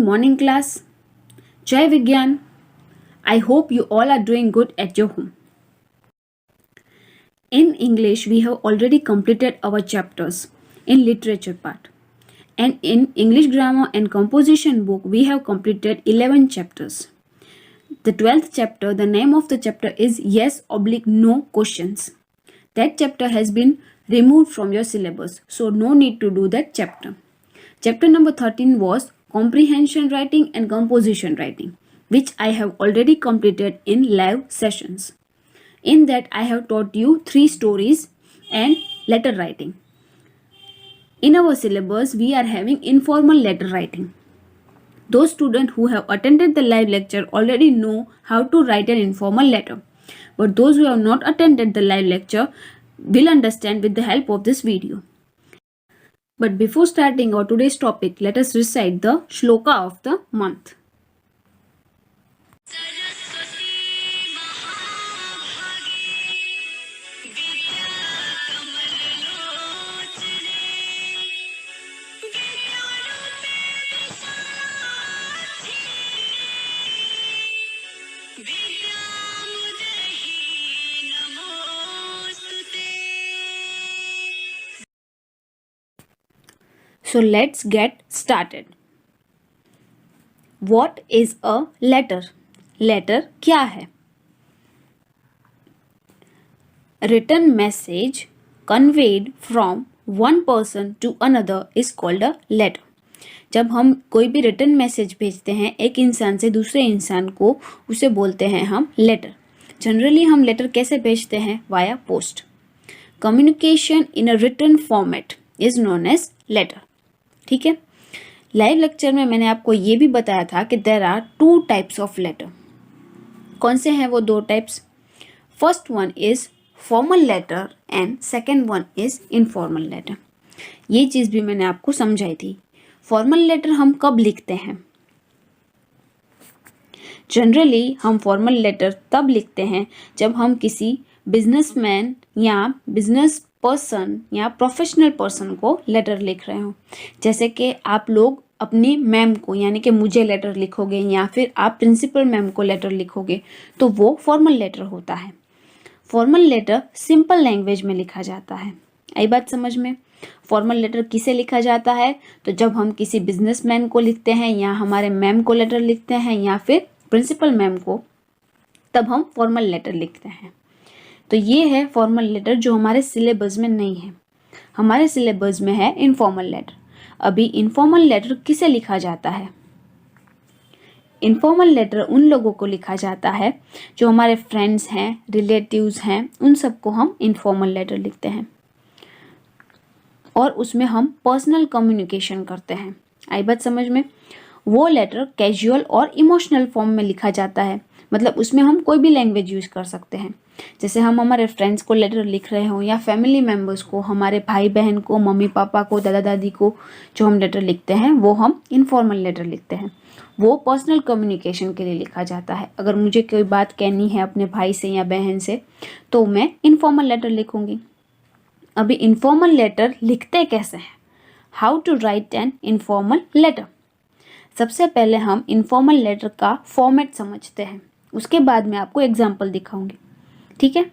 morning class. Jai Vigyan. I hope you all are doing good at your home. In English, we have already completed our chapters in literature part. And in English grammar and composition book, we have completed 11 chapters. The 12th chapter, the name of the chapter is Yes/No questions. That chapter has been removed from your syllabus, so no need to do that chapter. Chapter number 13 was comprehension writing and composition writing, which I have already completed in live sessions. In that, I have taught you 3 stories and letter writing. In our syllabus, we are having informal letter writing. Those students who have attended the live lecture already know how to write an informal letter. But those who have not attended the live lecture will understand with the help of this video. But before starting our today's topic, let us recite the shloka of the month. So let's get started. What is a letter? Letter क्या है? Written message conveyed from one person to another is called a letter. जब हम कोई भी written message भेजते हैं एक इंसान से दूसरे इंसान को, उसे बोलते हैं हम लेटर. जनरली हम लेटर कैसे भेजते हैं? Via post. Communication in a written format is known as letter. ठीक है. लाइव लेक्चर में मैंने आपको ये भी बताया था कि there are 2 types of letter. कौन से हैं वो 2 types? First one is formal letter and second one is informal letter. ये चीज़ भी मैंने आपको समझाई थी. फॉर्मल लेटर हम कब लिखते हैं? जनरली हम फॉर्मल लेटर तब लिखते हैं जब हम किसी बिजनेसमैन या बिजनेस पर्सन या प्रोफेशनल पर्सन को लेटर लिख रहे हो. जैसे कि आप लोग अपनी मैम को यानी कि मुझे लेटर लिखोगे या फिर आप प्रिंसिपल मैम को लेटर लिखोगे, तो वो फॉर्मल लेटर होता है. फॉर्मल लेटर सिंपल लैंग्वेज में लिखा जाता है. आई बात समझ में? फॉर्मल लेटर किसे लिखा जाता है? तो जब हम किसी बिजनेसमैन को लिखते हैं या हमारे मैम को लेटर लिखते हैं या फिर प्रिंसिपल मैम को, तब हम फॉर्मल लेटर लिखते हैं. तो ये है फॉर्मल लेटर जो हमारे सिलेबस में नहीं है. हमारे सिलेबस में है इनफॉर्मल लेटर. अभी इनफॉर्मल लेटर किसे लिखा जाता है? इनफॉर्मल लेटर उन लोगों को लिखा जाता है जो हमारे फ्रेंड्स हैं, रिलेटिव्स हैं, उन सबको हम इनफॉर्मल लेटर लिखते हैं और उसमें हम पर्सनल कम्युनिकेशन करते हैं. आई बात समझ में? वो लेटर कैजुअल और इमोशनल फॉर्म में लिखा जाता है. मतलब उसमें हम कोई भी लैंग्वेज यूज़ कर सकते हैं. जैसे हम हमारे फ्रेंड्स को लेटर लिख रहे हो या फैमिली मेम्बर्स को, हमारे भाई बहन को, मम्मी पापा को, दादा दादी को जो हम लेटर लिखते हैं वो हम इनफॉर्मल लेटर लिखते हैं. वो पर्सनल कम्युनिकेशन के लिए लिखा जाता है. अगर मुझे कोई बात कहनी है अपने भाई से या बहन से तो मैं इनफॉर्मल लेटर लिखूँगी. अभी इनफॉर्मल लेटर लिखते कैसे हैं? How to write an informal letter. सबसे पहले हम इनफॉर्मल लेटर का फॉर्मेट समझते हैं, उसके बाद मैं आपको एग्जाम्पल दिखाऊंगी. ठीक है.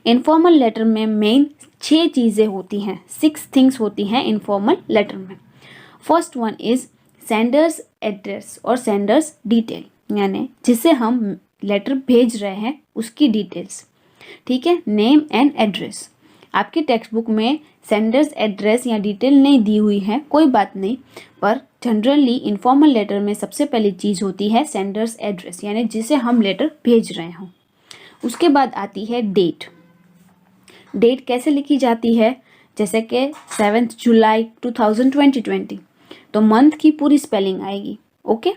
इनफॉर्मल लेटर में मेन 6 चीज़ें होती हैं, 6 थिंग्स होती हैं इनफॉर्मल लेटर में. First one is sender's address और सेंडर्स डिटेल, यानी जिसे हम लेटर भेज रहे हैं उसकी डिटेल्स. ठीक है. Name and address. आपकी टेक्स्ट बुक में सेंडर्स एड्रेस या डिटेल नहीं दी हुई है, कोई बात नहीं, पर जनरली इनफॉर्मल लेटर में सबसे पहली चीज़ होती है सेंडर्स एड्रेस, यानी जिसे हम लेटर भेज रहे हों. उसके बाद आती है डेट. डेट कैसे लिखी जाती है? जैसे कि 7 जुलाई 2020, तो मंथ की पूरी स्पेलिंग आएगी. ओके.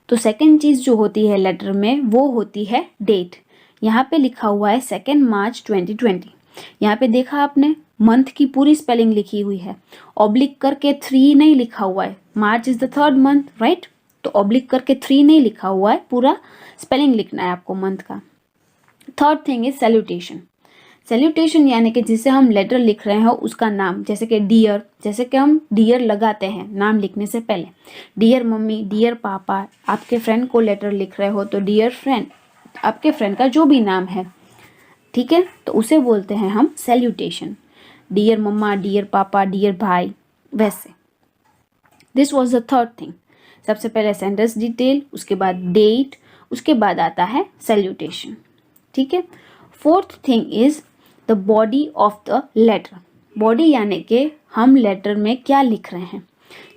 तो सेकंड चीज़ जो होती है लेटर में वो होती है डेट. यहाँ पे लिखा हुआ है 2 मार्च 2020. यहाँ पे देखा आपने, मंथ की पूरी स्पेलिंग लिखी हुई है. ऑब्लिक करके 3 नहीं लिखा हुआ है. March is the 3rd month, right? तो ऑब्लिक करके 3 नहीं लिखा हुआ है, पूरा स्पेलिंग लिखना है आपको मंथ का. Third thing is salutation. Salutation यानी कि जिसे हम लेटर लिख रहे हो उसका नाम, जैसे कि डियर, जैसे कि हम डियर लगाते हैं नाम लिखने से पहले, डियर मम्मी, डियर पापा। आपके फ्रेंड को लेटर लिख रहे हो तो डियर फ्रेंड, आपके फ्रेंड का जो भी नाम है, ठीक है, तो उसे बोलते हैं हम सैल्यूटेशन। डियर मम्मा, डियर पापा, डियर भाई, वैसे। This was the third thing. सबसे पहले सेंडर्स डिटेल, उसके बाद डेट, उसके बाद आता है सैल्यूटेशन, ठीक है। Fourth thing is the body of the letter. Body यानी कि हम लेटर में क्या लिख रहे हैं,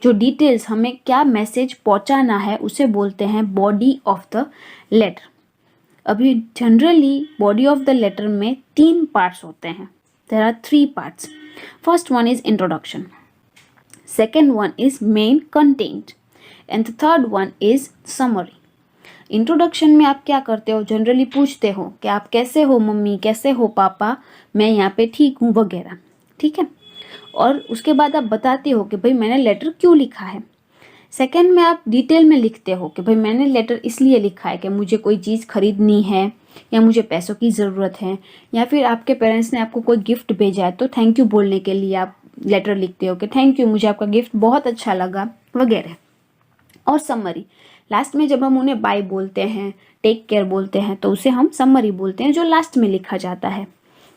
जो डिटेल्स, हमें क्या मैसेज पहुंचाना है, उसे बोलते हैं बॉडी ऑफ द लेटर। अभी generally body of the letter में 3 पार्ट्स होते हैं। There are 3 parts. First one is introduction, second one is main content and the third one is summary. Introduction में आप क्या करते हो, जनरली पूछते हो कि आप कैसे हो मम्मी, कैसे हो पापा, मैं यहाँ पे ठीक हूँ वगैरह, ठीक है। और उसके बाद आप बताते हो कि भाई मैंने लेटर क्यों लिखा है। सेकंड में आप डिटेल में लिखते हो कि भाई मैंने लेटर इसलिए लिखा है कि मुझे कोई चीज़ खरीदनी है, या मुझे पैसों की ज़रूरत है, या फिर आपके पेरेंट्स ने आपको कोई गिफ्ट भेजा है तो थैंक यू बोलने के लिए आप लेटर लिखते हो कि थैंक यू, मुझे आपका गिफ्ट बहुत अच्छा लगा वगैरह। और समरी, लास्ट में जब हम उन्हें बाय बोलते हैं, टेक केयर बोलते हैं, तो उसे हम समरी बोलते हैं, जो लास्ट में लिखा जाता है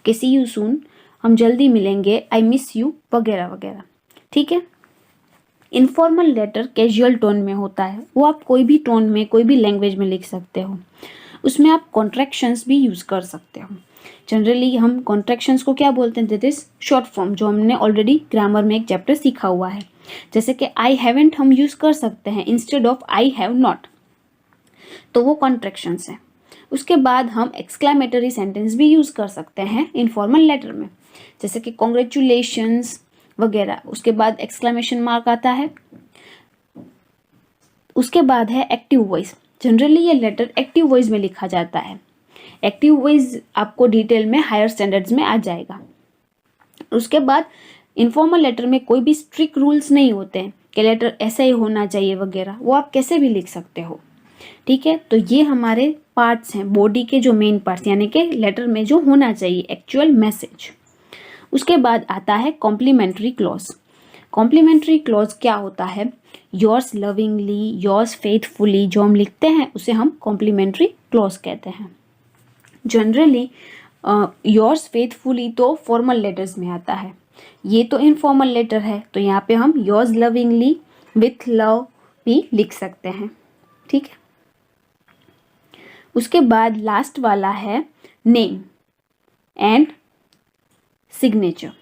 कि सी यू सून, हम जल्दी मिलेंगे, आई मिस यू वगैरह वगैरह, ठीक है। इनफॉर्मल लेटर कैजुअल टोन में होता है, वो आप कोई भी टोन में, कोई भी लैंग्वेज में लिख सकते हो। उसमें आप कॉन्ट्रैक्शंस भी यूज़ कर सकते हो। जनरली हम कॉन्ट्रैक्शंस को क्या बोलते हैं, दैट इज शॉर्ट फॉर्म, जो हमने ऑलरेडी ग्रामर में एक चैप्टर सीखा हुआ है। जैसे कि आई हैवेंट हम यूज़ कर सकते हैं instead of I have not, तो वो कॉन्ट्रैक्शंस है। उसके बाद हम एक्सक्लेमेटरी सेंटेंस भी यूज़ कर सकते हैं इनफॉर्मल लेटर में, जैसे कि कॉन्ग्रेचुलेशंस वगैरह। उसके बाद एक्सक्लेमेशन मार्क आता है। उसके बाद है एक्टिव वॉइस। जनरली ये लेटर एक्टिव वॉइस में लिखा जाता है। एक्टिव वॉइस आपको डिटेल में हायर स्टैंडर्ड्स में आ जाएगा। उसके बाद इनफॉर्मल लेटर में कोई भी स्ट्रिक्ट रूल्स नहीं होते हैं कि लेटर ऐसा ही होना चाहिए वगैरह, वो आप कैसे भी लिख सकते हो, ठीक है। तो ये हमारे पार्ट्स हैं, बॉडी के जो मेन पार्ट्स, यानी कि लेटर में जो होना चाहिए एक्चुअल मैसेज। उसके बाद आता है कॉम्प्लीमेंट्री क्लॉज। कॉम्प्लीमेंट्री क्लॉज क्या होता है, योर्स लविंगली, योर्स फेथफुली, जो हम लिखते हैं उसे हम कॉम्प्लीमेंट्री क्लॉज कहते हैं। जनरली योर्स फेथफुली तो फॉर्मल लेटर्स में आता है, ये तो इनफॉर्मल लेटर है, तो यहाँ पे हम योर्स लविंगली विथ लव भी लिख सकते हैं, ठीक है। उसके बाद लास्ट वाला है नेम एंड सिग्नेचर।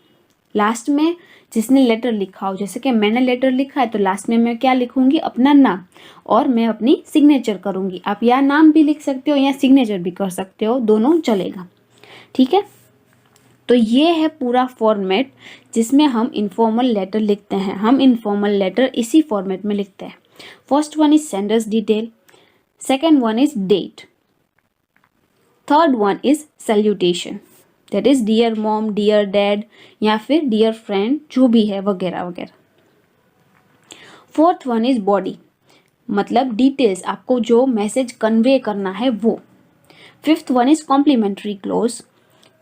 लास्ट में जिसने लेटर लिखा हो, जैसे कि मैंने लेटर लिखा है तो लास्ट में मैं क्या लिखूंगी, अपना नाम, और मैं अपनी सिग्नेचर करूंगी। आप या नाम भी लिख सकते हो या सिग्नेचर भी कर सकते हो, दोनों चलेगा, ठीक है। तो ये है पूरा फॉर्मेट जिसमें हम इनफॉर्मल लेटर लिखते हैं। हम इनफॉर्मल लेटर इसी फॉर्मेट में लिखते हैं। First one is sender's detail, second one is date, third one is salutation, that is dear mom, dear dad, या फिर डियर फ्रेंड, जो भी है वगैरह वगैरह। फोर्थ वन इज बॉडी, मतलब डिटेल्स, आपको जो मैसेज कन्वे करना है वो। Fifth one is complimentary close,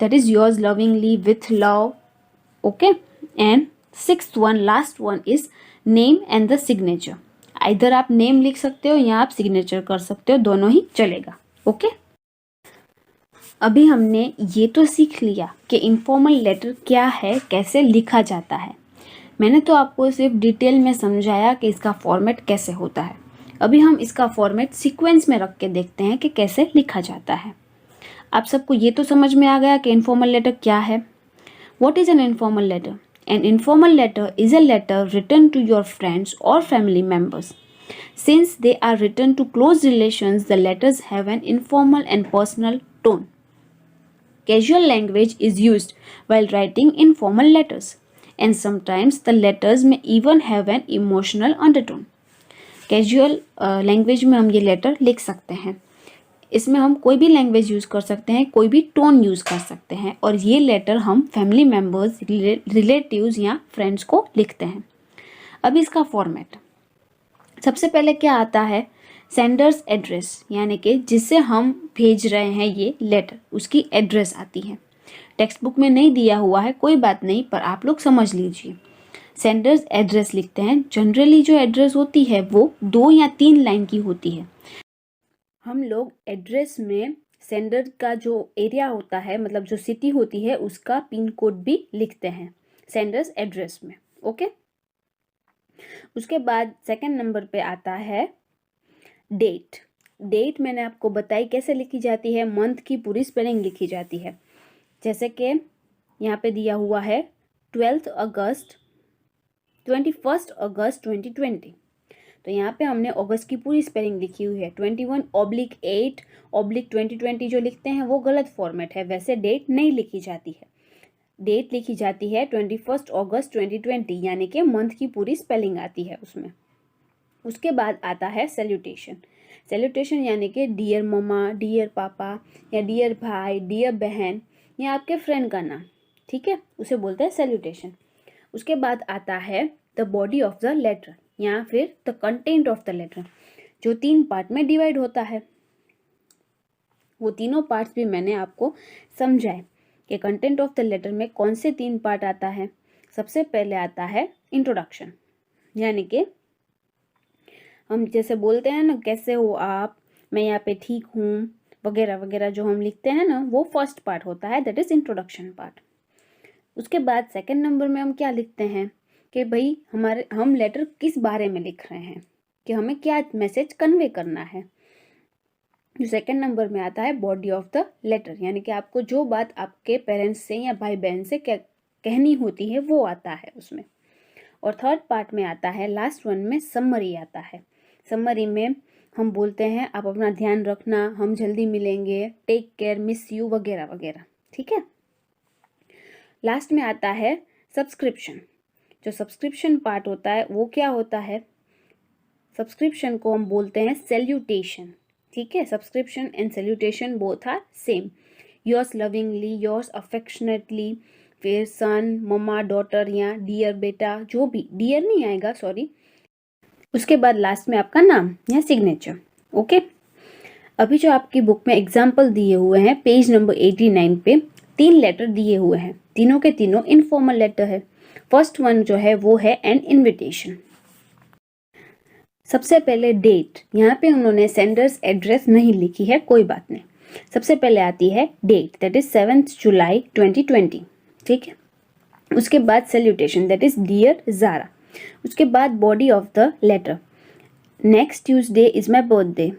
that is yours lovingly with love, okay. And sixth one, last one is name and the signature. Either आप नेम लिख सकते हो या आप सिग्नेचर कर सकते हो, दोनों ही चलेगा, ओके। अभी हमने ये तो सीख लिया कि इनफॉर्मल लेटर क्या है, कैसे लिखा जाता है। मैंने तो आपको सिर्फ डिटेल में समझाया कि इसका फॉर्मेट कैसे होता है। अभी हम इसका फॉर्मेट सीक्वेंस में रख के देखते हैं कि कैसे लिखा जाता है। आप सबको ये तो समझ में आ गया कि इनफॉर्मल लेटर क्या है। What is an informal letter? An informal letter is a letter written to your friends और family members. Since they are written to close relations, the letters have an informal and personal tone. Casual language is used while writing informal letters, and sometimes the letters may even have an emotional undertone. Casual language में हम ये letter लिख सकते हैं। इसमें हम कोई भी लैंग्वेज यूज़ कर सकते हैं, कोई भी टोन यूज़ कर सकते हैं, और ये लेटर हम फैमिली मेम्बर्स, रिलेटिव्स या फ्रेंड्स को लिखते हैं। अब इसका फॉर्मेट, सबसे पहले क्या आता है, सेंडर्स एड्रेस, यानी कि जिससे हम भेज रहे हैं ये लेटर, उसकी एड्रेस आती है। टेक्स्ट बुक में नहीं दिया हुआ है, कोई बात नहीं, पर आप लोग समझ लीजिए। सेंडर्स एड्रेस लिखते हैं। जनरली जो एड्रेस होती है वो 2 या 3 लाइन की होती है। हम लोग एड्रेस में सेंडर का जो एरिया होता है, मतलब जो सिटी होती है, उसका पिन कोड भी लिखते हैं सेंडर्स एड्रेस में। ओके, उसके बाद सेकंड नंबर पे आता है डेट। डेट मैंने आपको बताई कैसे लिखी जाती है, मंथ की पूरी स्पेलिंग लिखी जाती है। जैसे कि यहाँ पे दिया हुआ है 21 अगस्त 2020, तो यहाँ पे हमने अगस्त की पूरी स्पेलिंग लिखी हुई है। 21/8/2020 जो लिखते हैं वो गलत फॉर्मेट है, वैसे डेट नहीं लिखी जाती है। डेट लिखी जाती है 21 अगस्त 2020, यानी कि मंथ की पूरी स्पेलिंग आती है उसमें। उसके बाद आता है सैल्यूटेशन। सैल्यूटेशन यानी कि डियर मम्मा, डियर पापा या डियर भाई, डियर बहन या आपके फ्रेंड का नाम, ठीक है, उसे बोलते हैं सैल्यूटेशन। उसके बाद आता है the body of the letter या फिर the content of the letter, जो 3 पार्ट में डिवाइड होता है। वो तीनों पार्ट्स भी मैंने आपको समझाए कि कंटेंट ऑफ द लेटर में कौन से 3 पार्ट आता है। सबसे पहले आता है इंट्रोडक्शन, यानी कि हम जैसे बोलते हैं ना, कैसे हो आप, मैं यहाँ पे ठीक हूँ, वगैरह वगैरह जो हम लिखते हैं ना, वो फर्स्ट पार्ट होता है, दैट इज इंट्रोडक्शन पार्ट। उसके बाद सेकंड नंबर में हम क्या लिखते हैं कि भाई हम लेटर किस बारे में लिख रहे हैं, कि हमें क्या मैसेज कन्वे करना है। जो सेकंड नंबर में आता है बॉडी ऑफ द लेटर, यानी कि आपको जो बात आपके पेरेंट्स से या भाई बहन से कहनी होती है वो आता है उसमें। और थर्ड पार्ट में आता है, लास्ट वन में समरी आता है। समरी में हम बोलते हैं आप अपना ध्यान रखना, हम जल्दी मिलेंगे, टेक केयर, मिस यू, वगैरह वगैरह, ठीक है। लास्ट में आता है सब्सक्रिप्शन। जो सब्सक्रिप्शन पार्ट होता है वो क्या होता है, सब्सक्रिप्शन को हम बोलते हैं सैल्यूटेशन, ठीक है। Subscription and salutation both are same. Yours lovingly, yours affectionately, फिर सन, मम्मा, डॉटर या डियर बेटा, जो भी, डियर नहीं आएगा, सॉरी। उसके बाद लास्ट में आपका नाम या सिग्नेचर। ओके, अभी जो आपकी बुक में एग्जाम्पल दिए हुए हैं, पेज नंबर 89 पे 3 लेटर दिए हुए हैं, तीनों के तीनों इनफॉर्मल लेटर है। फर्स्ट वन जो है वो है एन इनविटेशन। सबसे पहले डेट, यहाँ पे उन्होंने सेंडर्स एड्रेस नहीं लिखी है, कोई बात नहीं। सबसे पहले आती है डेट, दैट इज 7 जुलाई 2020, ठीक है। उसके बाद salutation, that is dear Zara. उसके बाद body of the letter, next Tuesday is my birthday,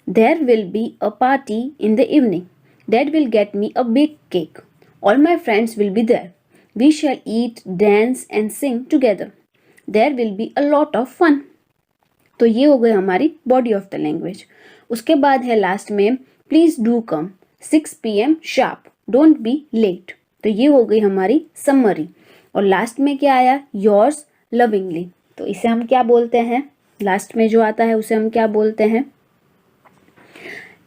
there will be a party in the evening, that will get me a big cake, all my friends will be there, we shall eat, dance and sing together, there will be a lot of fun. तो ये हो गई हमारी body of the language. उसके बाद है last में please do come 6 PM sharp, don't be late. तो ये हो गई हमारी समरी। और लास्ट में क्या आया, योर्स लविंगली, तो इसे हम क्या बोलते हैं, लास्ट में जो आता है उसे हम क्या बोलते हैं,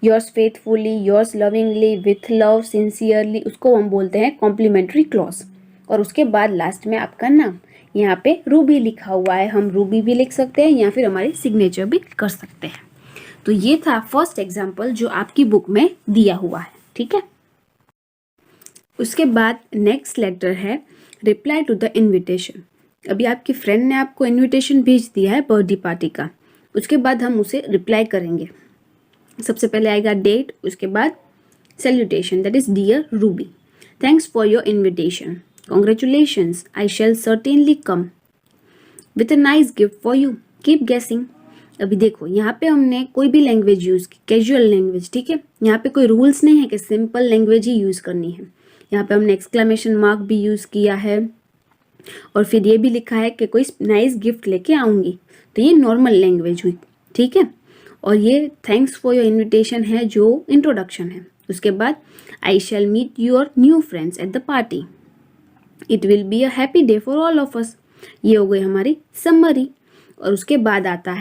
yours faithfully, yours lovingly, with love, sincerely, उसको हम बोलते हैं कॉम्प्लीमेंट्री क्लॉज। और उसके बाद लास्ट में आपका नाम, यहाँ पे रूबी लिखा हुआ है, हम रूबी भी लिख सकते हैं या फिर हमारी सिग्नेचर भी कर सकते हैं। तो ये था फर्स्ट एग्जाम्पल जो आपकी बुक में दिया हुआ है, ठीक है। उसके बाद नेक्स्ट लेटर है रिप्लाई टू द इन्विटेशन। अभी आपकी फ्रेंड ने आपको इन्विटेशन भेज दिया है बर्थडे पार्टी का, उसके बाद हम उसे रिप्लाई करेंगे। सबसे पहले आएगा डेट, उसके बाद salutation, that is dear Ruby, thanks for your invitation, congratulations, I shall certainly come with a nice gift for you, keep guessing. अभी देखो यहाँ पे हमने कोई भी लैंग्वेज यूज़ की, कैजुअल लैंग्वेज, ठीक है। यहाँ पे कोई रूल्स नहीं है कि सिंपल लैंग्वेज ही यूज़ करनी है। यहाँ पे हमने एक्सक्लेमेशन मार्क भी यूज़ किया है और फिर ये भी लिखा है कि कोई नाइस गिफ्ट लेके आऊँगी, तो ये नॉर्मल लैंग्वेज हुई, ठीक है। और ये थैंक्स फॉर योर इन्विटेशन है जो इंट्रोडक्शन है। उसके बाद I shall meet your new friends at the party, it will be a happy day for all of us, ये हो गई हमारी समरी। और उसके बाद आता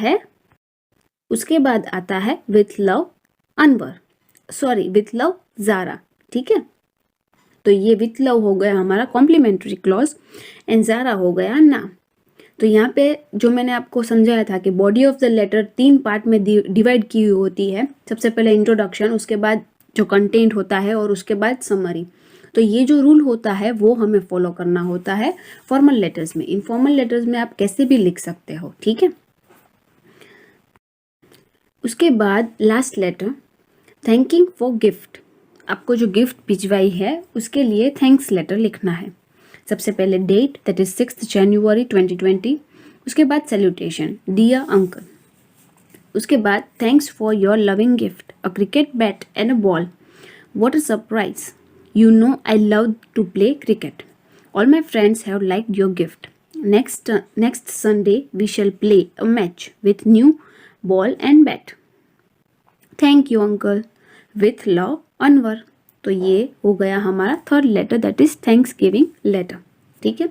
है with love Anwar, sorry with love Zara, ठीक है। तो ये विथ लव हो गया हमारा कॉम्प्लीमेंट्री क्लॉज एंड ज़ारा हो गया नाम। तो यहाँ पे जो मैंने आपको समझाया था कि body of the letter 3 part में डिवाइड की हुई होती है। सबसे पहले इंट्रोडक्शन, उसके बाद जो कंटेंट होता है और उसके बाद समरी। तो ये जो रूल होता है वो हमें फॉलो करना होता है फॉर्मल लेटर्स में। इनफॉर्मल लेटर्स में आप कैसे भी लिख सकते हो, ठीक है। उसके बाद last letter, thanking for gift. आपको जो गिफ्ट भिजवाई है उसके लिए थैंक्स लेटर लिखना है। सबसे पहले डेट, दैट इज 6 जनवरी 2020। उसके बाद सैल्यूटेशन, डियर अंकल। उसके बाद thanks for your loving gift, a cricket bat and a ball, what a surprise, you know I love to play cricket, all my friends have liked your gift, next Sunday we shall play a match with new ball and bat, thank you uncle, with love Anwar. तो ये हो गया हमारा third letter, that is thanks giving letter, ठीक है।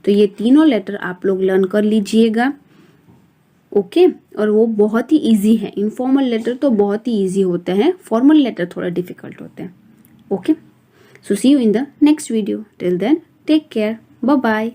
तो ये तीनों लेटर आप लोग लर्न कर लीजिएगा, ओके। और वो बहुत ही इजी है। इनफॉर्मल लेटर तो बहुत ही इजी होते हैं, फॉर्मल लेटर थोड़ा डिफिकल्ट होते हैं, okay. So see you in the next video, till then take care, bye bye.